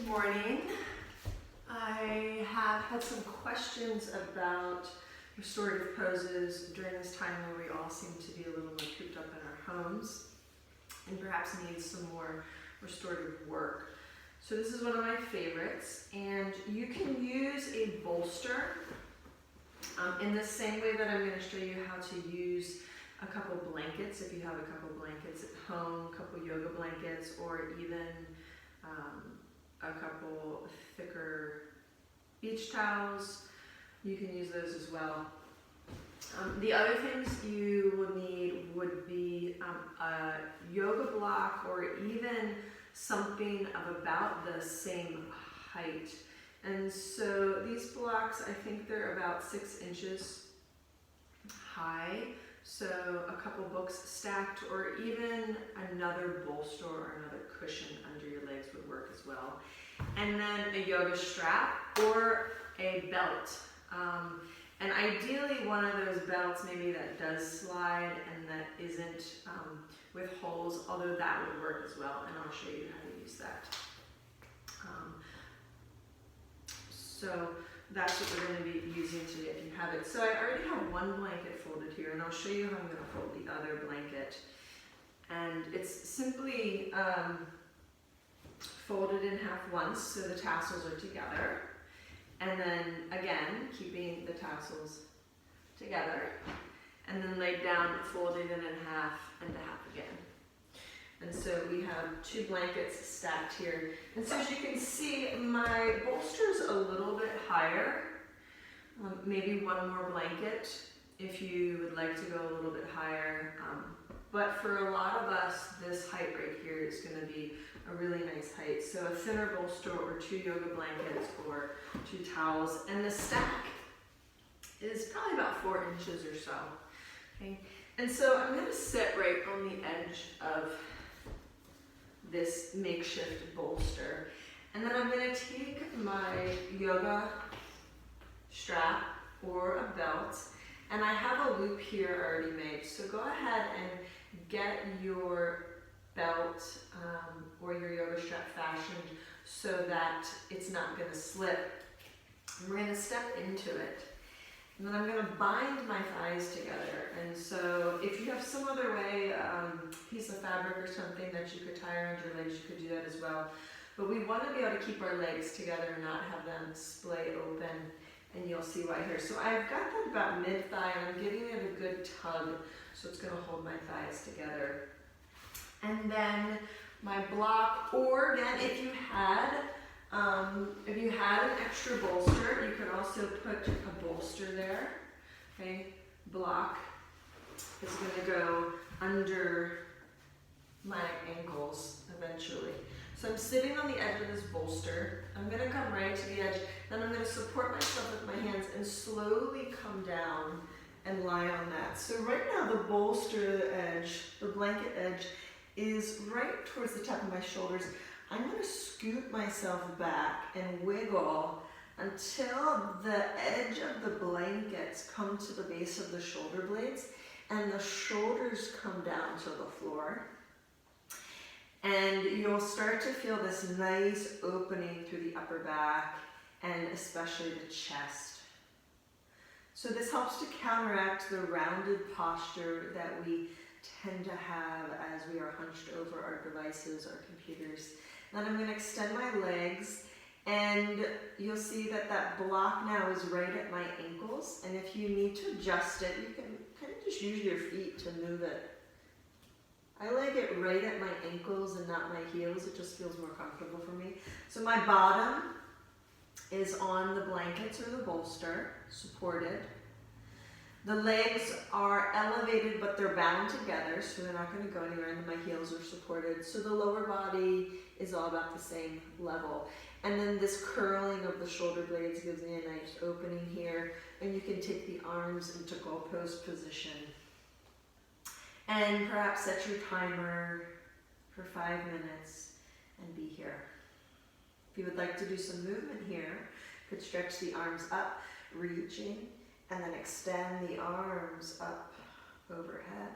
morning. I have had some questions about restorative poses during this time where we all seem to be a little more cooped up in our homes and perhaps need some more restorative work. So this is one of my favorites, and you can use a bolster in the same way that I'm going to show you how to use a couple blankets, if you have a couple blankets at home, a couple yoga blankets, or even a couple thicker beach towels. You can use those as well. The other things you will need would be a yoga block, or even something of about the same height. And so these blocks, I think they're about 6 inches high. So a couple books stacked, or even another bolster or another cushion under your legs would work as well. And then a yoga strap or a belt. And ideally one of those belts maybe that does slide and that isn't with holes, although that would work as well, and I'll show you how to use that. So that's what we're going to be using today if you have it. So I already have one blanket folded here, and I'll show you how I'm going to fold the other blanket. And it's simply folded in half once so the tassels are together. And then again, keeping the tassels together. And then laid down, folded in half and a half again. And so we have 2 blankets stacked here. And so as you can see, my bolster's a little bit higher. Maybe one more blanket if you would like to go a little bit higher. But for a lot of us, this height right here is going to be a really nice height. So a thinner bolster, or 2 yoga blankets, or 2 towels. And the stack is probably about 4 inches or so. Okay? And so I'm going to sit right on the edge of this makeshift bolster. And then I'm going to take my yoga strap or a belt, and I have a loop here already made. So go ahead and get your belt or your yoga strap fashioned so that it's not going to slip. And we're going to step into it. And then I'm going to bind my thighs together. And so if you have some other way, piece of fabric or something that you could tie around your legs, you could do that as well. But we want to be able to keep our legs together and not have them splay open. And you'll see why here. So I've got that about mid-thigh, and I'm giving it a good tug, so it's going to hold my thighs together. And then my block, or again, if you had an extra bolster, you could also put a bolster there. Okay, block is going to go under my ankles eventually. So I'm sitting on the edge of this bolster. I'm going to come right to the edge. Then I'm going to support myself with my hands and slowly come down and lie on that. So right now the bolster edge, the blanket edge, is right towards the top of my shoulders. I'm going to scoot myself back and wiggle until the edge of the blankets come to the base of the shoulder blades and the shoulders come down to the floor. And you'll start to feel this nice opening through the upper back and especially the chest. So this helps to counteract the rounded posture that we tend to have as we are hunched over our devices or computers. Then I'm going to extend my legs, and you'll see that that block now is right at my ankles. And if you need to adjust it, you can kind of just use your feet to move it. I like it right at my ankles and not my heels. It just feels more comfortable for me. So my bottom is on the blankets or the bolster, supported. The legs are elevated, but they're bound together, so they're not going to go anywhere, and my heels are supported. So the lower body is all about the same level. And then this curling of the shoulder blades gives me a nice opening here, and you can take the arms into goalpost position. And perhaps set your timer for 5 minutes and be here. If you would like to do some movement here, you could stretch the arms up, reaching, and then extend the arms up overhead.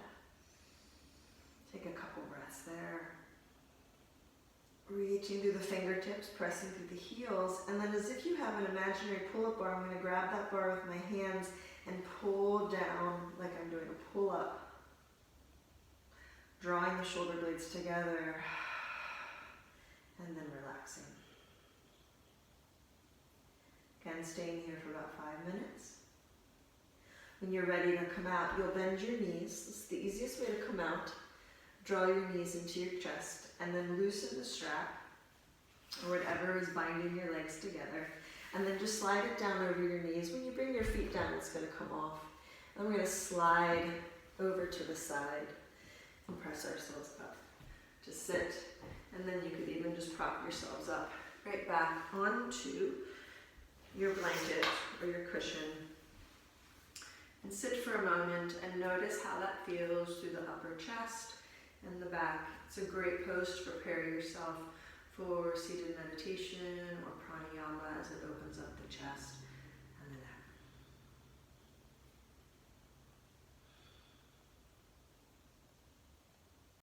Take a couple breaths there. Reaching through the fingertips, pressing through the heels, and then as if you have an imaginary pull-up bar, I'm going to grab that bar with my hands and pull down like I'm doing a pull-up. Drawing the shoulder blades together, and then relaxing. Again, staying here for about 5 minutes. When you're ready to come out, you'll bend your knees. This is the easiest way to come out. Draw your knees into your chest, and then loosen the strap, or whatever is binding your legs together. And then just slide it down over your knees. When you bring your feet down, it's going to come off. And we're going to slide over to the side and press ourselves up to sit. And then you could even just prop yourselves up right back onto your blanket or your cushion. And sit for a moment and notice how that feels through the upper chest and the back. It's a great pose to prepare yourself for seated meditation or pranayama as it opens up the chest.